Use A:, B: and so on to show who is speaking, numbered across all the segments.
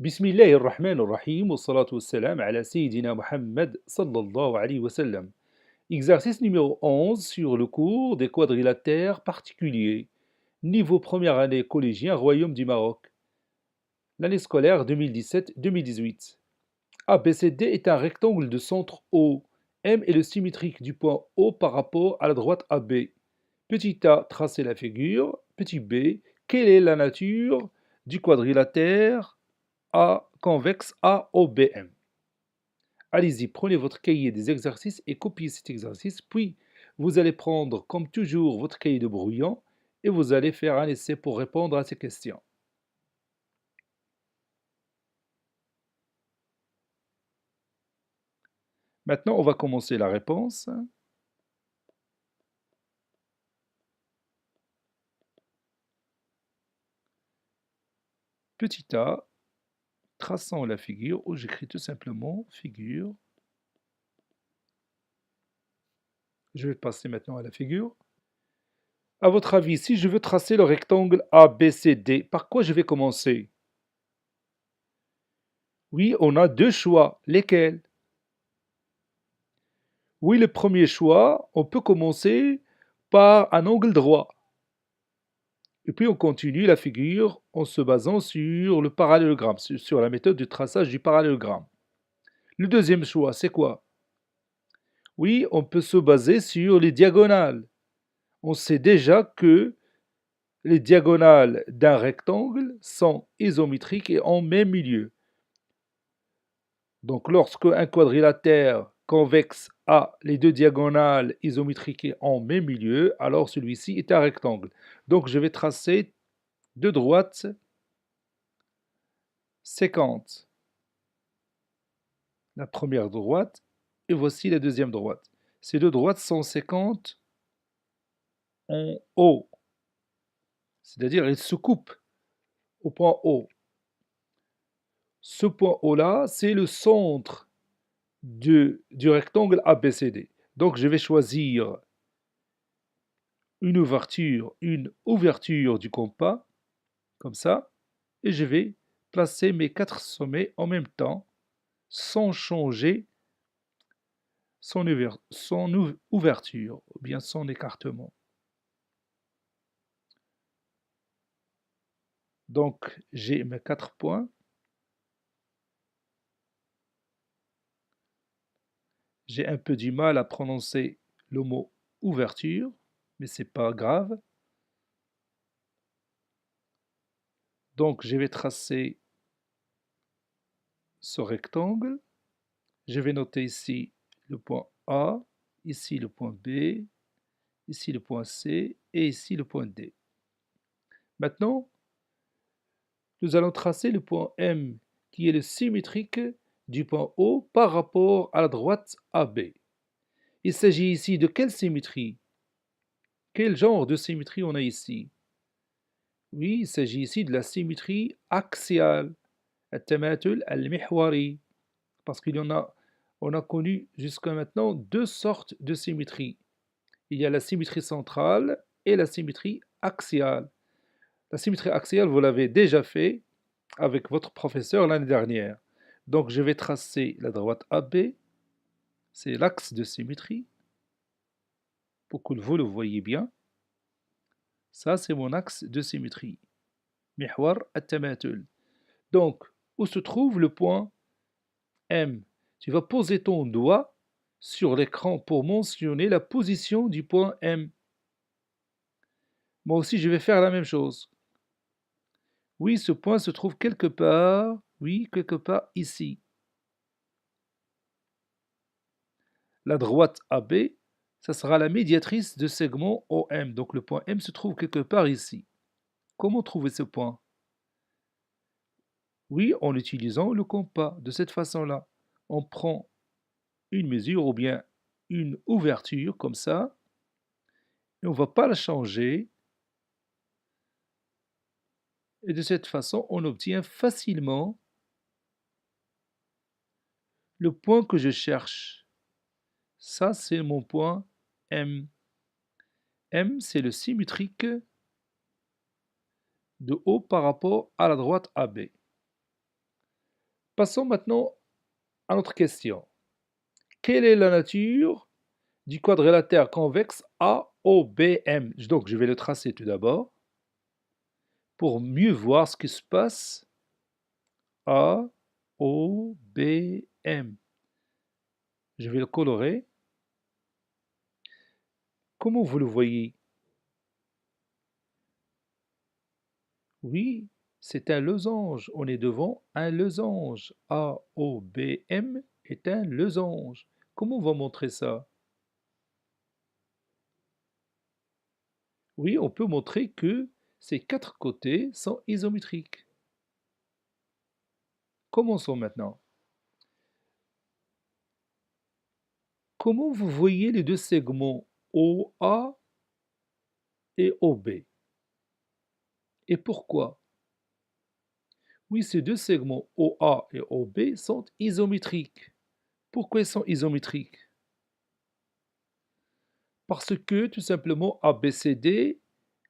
A: بسم الله الرحمن الرحيم والصلاة والسلام على سيدنا Muhammad sallallahu alayhi wa sallam. Exercice numéro 11 sur le cours des quadrilatères particuliers. Niveau première année collégien, Royaume du Maroc. L'année scolaire 2017-2018. ABCD est un rectangle de centre O. M est le symétrique du point O par rapport à la droite AB. Petit a, tracez la figure. Petit b, quelle est la nature du quadrilatère A convexe AOBM? Allez-y, prenez votre cahier des exercices et copiez cet exercice, puis vous allez prendre comme toujours votre cahier de brouillon et vous allez faire un essai pour répondre à ces questions. Maintenant, on va commencer la réponse. Petit a, traçant la figure, ou j'écris tout simplement figure. Je vais passer maintenant à la figure. À votre avis, si je veux tracer le rectangle ABCD, par quoi je vais commencer? Oui, on a deux choix. Lesquels? Oui, le premier choix, on peut commencer par un angle droit. Et puis on continue la figure en se basant sur le parallélogramme, sur la méthode de traçage du parallélogramme. Le deuxième choix, c'est quoi? Oui, on peut se baser sur les diagonales. On sait déjà que les diagonales d'un rectangle sont isométriques et en même milieu. Donc lorsque un quadrilatère convexe a les deux diagonales isométriques et en même milieu, alors celui-ci est un rectangle. Donc je vais tracer deux droites séquentes. La première droite et voici la deuxième droite. Ces deux droites sont séquentes en haut, c'est-à-dire elles se coupent au point O. Ce point O-là, c'est le centre du rectangle ABCD. Donc je vais choisir une ouverture du compas, comme ça, et je vais placer mes quatre sommets en même temps, sans changer son ouverture, ou bien son écartement. Donc j'ai mes quatre points. J'ai un peu du mal à prononcer le mot ouverture, mais c'est pas grave. Donc je vais tracer ce rectangle. Je vais noter ici le point A, ici le point B, ici le point C et ici le point D. Maintenant, nous allons tracer le point M qui est le symétrique du point O par rapport à la droite AB. Il s'agit ici de quelle symétrie? Quel genre de symétrie on a ici? Oui, il s'agit ici de la symétrie axiale, التماثل المحوري, parce on a connu jusqu'à maintenant deux sortes de symétrie. Il y a la symétrie centrale et la symétrie axiale. La symétrie axiale, vous l'avez déjà fait avec votre professeur l'année dernière. Donc je vais tracer la droite AB, c'est l'axe de symétrie, pour que vous le voyez bien. Ça, c'est mon axe de symétrie. محور التماثل. Donc, où se trouve le point M? Tu vas poser ton doigt sur l'écran pour mentionner la position du point M. Moi aussi, je vais faire la même chose. Oui, ce point se trouve quelque part, oui, quelque part ici. La droite AB, ça sera la médiatrice de segment OM. Donc le point M se trouve quelque part ici. Comment trouver ce point? Oui, en utilisant le compas, de cette façon-là. On prend une mesure ou bien une ouverture comme ça, et on ne va pas la changer. Et de cette façon, on obtient facilement le point que je cherche. Ça, c'est mon point M. M, c'est le symétrique de haut par rapport à la droite AB. Passons maintenant à notre question. Quelle est la nature du quadrilatère convexe AOBM? Donc, je vais le tracer tout d'abord pour mieux voir ce qui se passe. AOBM. Je vais le colorer. Comment vous le voyez? Oui, c'est un losange. On est devant un losange. AOBM est un losange. Comment on va montrer ça? Oui, on peut montrer que ces quatre côtés sont isométriques. Commençons maintenant. Comment vous voyez les deux segments OA et OB? Et pourquoi? Oui, ces deux segments OA et OB sont isométriques. Pourquoi ils sont isométriques? Parce que tout simplement ABCD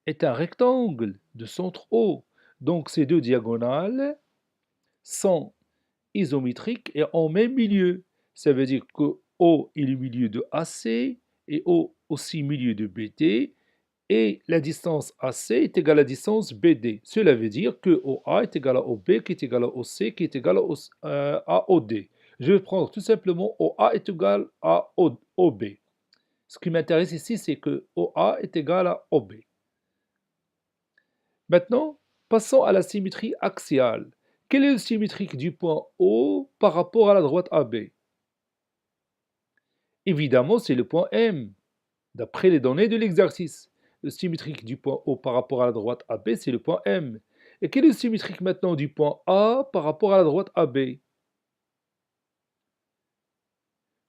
A: est un rectangle de centre O. Donc ces deux diagonales sont isométriques et en même milieu. Ça veut dire que O est le milieu de AC et O aussi milieu de BD et la distance AC est égale à la distance BD. Cela veut dire que OA est égal à OB qui est égal à OC qui est égal à OD. Je vais prendre tout simplement OA est égal à OB. Ce qui m'intéresse ici, c'est que OA est égal à OB. Maintenant, passons à la symétrie axiale. Quelle est la symétrique du point O par rapport à la droite AB? Évidemment, c'est le point M, d'après les données de l'exercice. Le symétrique du point O par rapport à la droite AB, c'est le point M. Et quel est le symétrique maintenant du point A par rapport à la droite AB?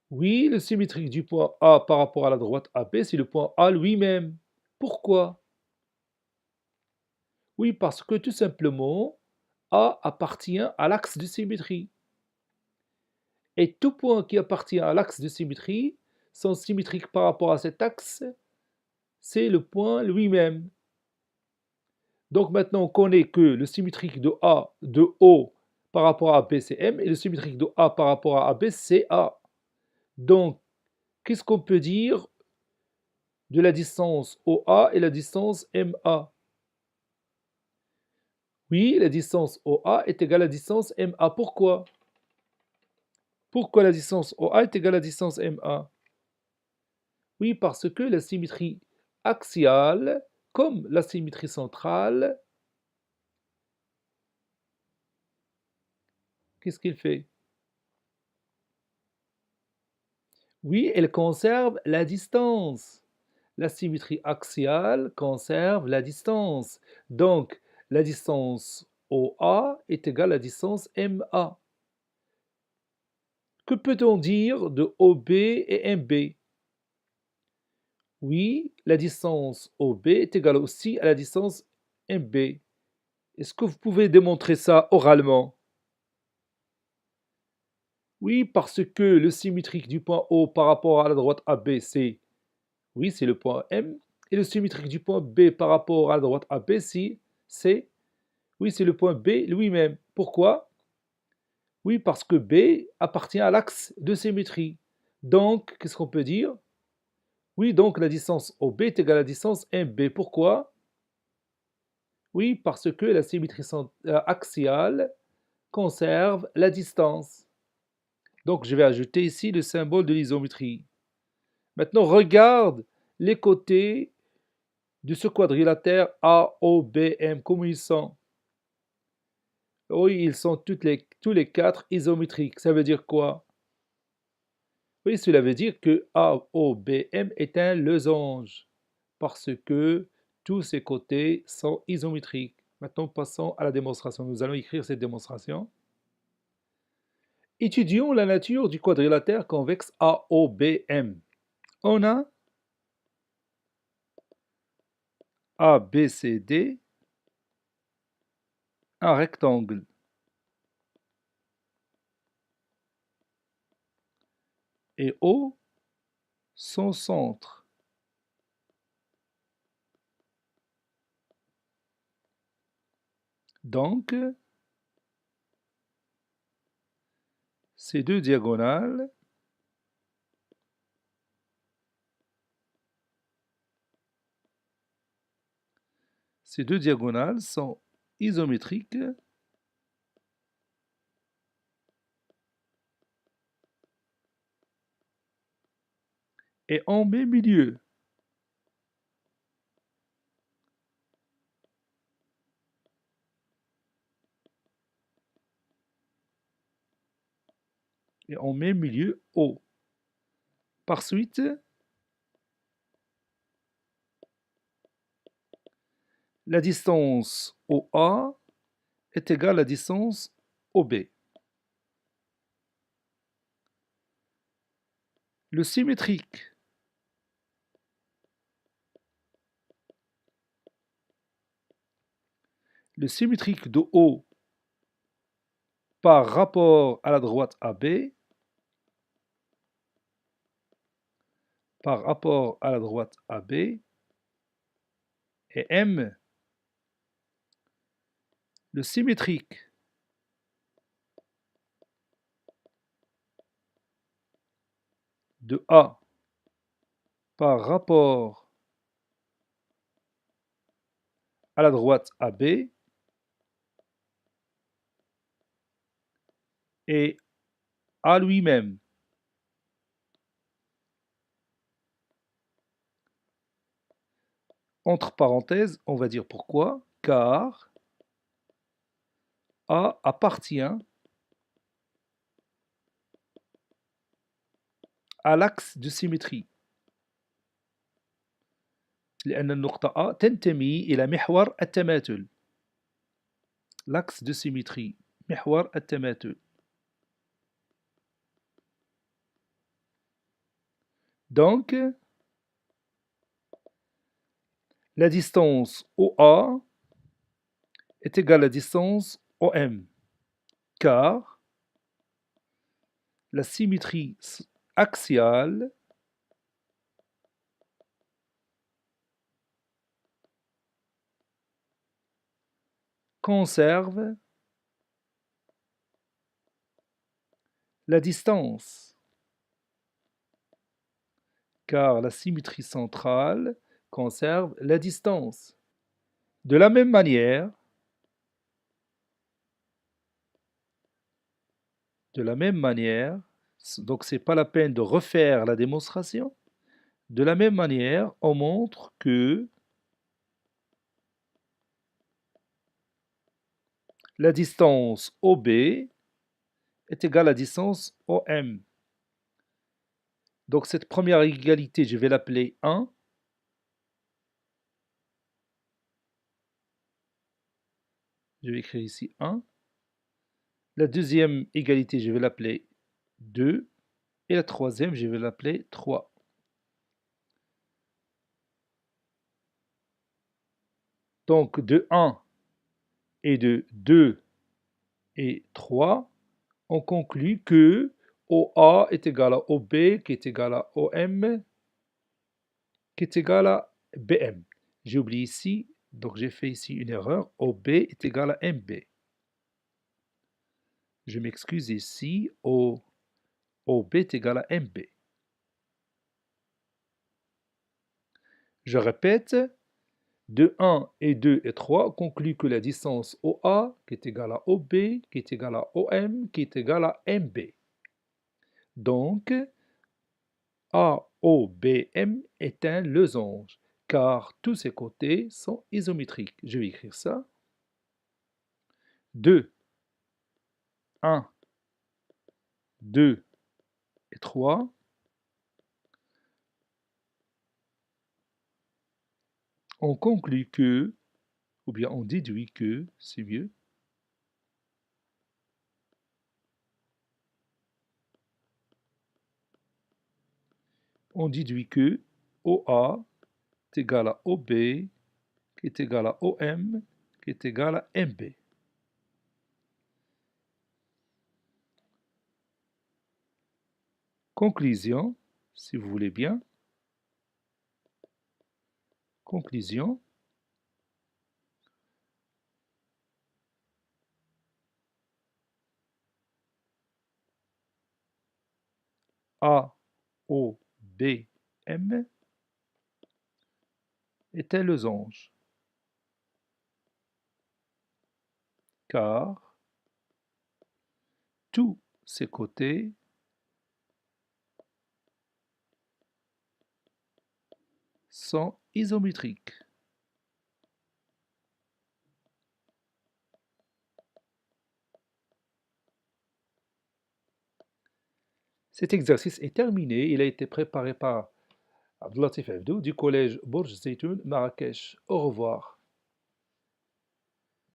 A: Oui, le symétrique du point A par rapport à la droite AB, c'est le point A lui-même. Pourquoi? Oui, parce que tout simplement, A appartient à l'axe de symétrie. Et tout point qui appartient à l'axe de symétrie sont symétriques par rapport à cet axe, c'est le point lui-même. Donc maintenant, on connaît que le symétrique de A de O par rapport à B, c'est M, et le symétrique de A par rapport à AB, c'est A. Donc, qu'est-ce qu'on peut dire de la distance OA et la distance MA? Oui, la distance OA est égale à la distance MA. Pourquoi? Pourquoi la distance OA est égale à la distance MA? Oui, parce que la symétrie axiale, comme la symétrie centrale, qu'est-ce qu'il fait? Oui, elle conserve la distance. La symétrie axiale conserve la distance. Donc, la distance OA est égale à la distance MA. Que peut-on dire de OB et MB? Oui, la distance OB est égale aussi à la distance MB. Est-ce que vous pouvez démontrer ça oralement? Oui, parce que le symétrique du point O par rapport à la droite AB, c'est oui, c'est le point M. Et le symétrique du point B par rapport à la droite AB, c'est oui, c'est le point B lui-même. Pourquoi? Oui, parce que B appartient à l'axe de symétrie. Donc, qu'est-ce qu'on peut dire? Oui, donc la distance OB est égale à la distance MB. Pourquoi? Oui, parce que la symétrie axiale conserve la distance. Donc, je vais ajouter ici le symbole de l'isométrie. Maintenant, regarde les côtés de ce quadrilatère AOBM, comment ils sont? Oui, ils sont tous les quatre isométriques. Ça veut dire quoi? Oui, cela veut dire que AOBM est un losange parce que tous ses côtés sont isométriques. Maintenant, passons à la démonstration. Nous allons écrire cette démonstration. Étudions la nature du quadrilatère convexe AOBM. On a ABCD, un rectangle. Et O, son centre. Donc, Ces deux diagonales sont isométriques et en même milieu. Et en même milieu O. Par suite, la distance OA est égale à la distance OB. Le symétrique de O par rapport à la droite AB, et M, le symétrique de A par rapport à la droite AB et A lui-même. Entre parenthèses, on va dire pourquoi, car A appartient à l'axe de symétrie. لأن النقطة A تنتمي إلى محور التماثل. L'axe de symétrie, محور التماثل. Donc, la distance OA est égale à la distance OM, car la symétrie axiale conserve la distance, car la symétrie centrale conserve la distance. De la même manière, donc c'est pas la peine de refaire la démonstration. De la même manière, on montre que la distance OB est égale à la distance OM. Donc cette première égalité, je vais l'appeler 1. Je vais écrire ici 1. La deuxième égalité, je vais l'appeler 2. Et la troisième, je vais l'appeler 3. Donc de 1 et de 2 et 3, on conclut que OA est égal à OB, qui est égal à OM, qui est égal à BM. J'ai oublié ici, donc j'ai fait ici une erreur. OB est égal à MB. Je m'excuse ici, OB est égal à MB. Je répète, de 1 et 2 et 3 conclut que la distance OA, qui est égale à OB, qui est égale à OM, qui est égale à MB. Donc, AOBM est un losange, car tous ses côtés sont isométriques. Je vais écrire ça. 2, 1, 2 et 3. On conclut que, ou bien on déduit que, c'est mieux, on déduit que OA est égal à OB, qui est égal à OM, qui est égal à MB. Conclusion, si vous voulez bien. Conclusion. A, O, B, M est un losange, car tous ses côtés sont isométriques. Cet exercice est terminé. Il a été préparé par Abdelatif Abdou du collège Bourj Zeytoun, Marrakech. Au revoir.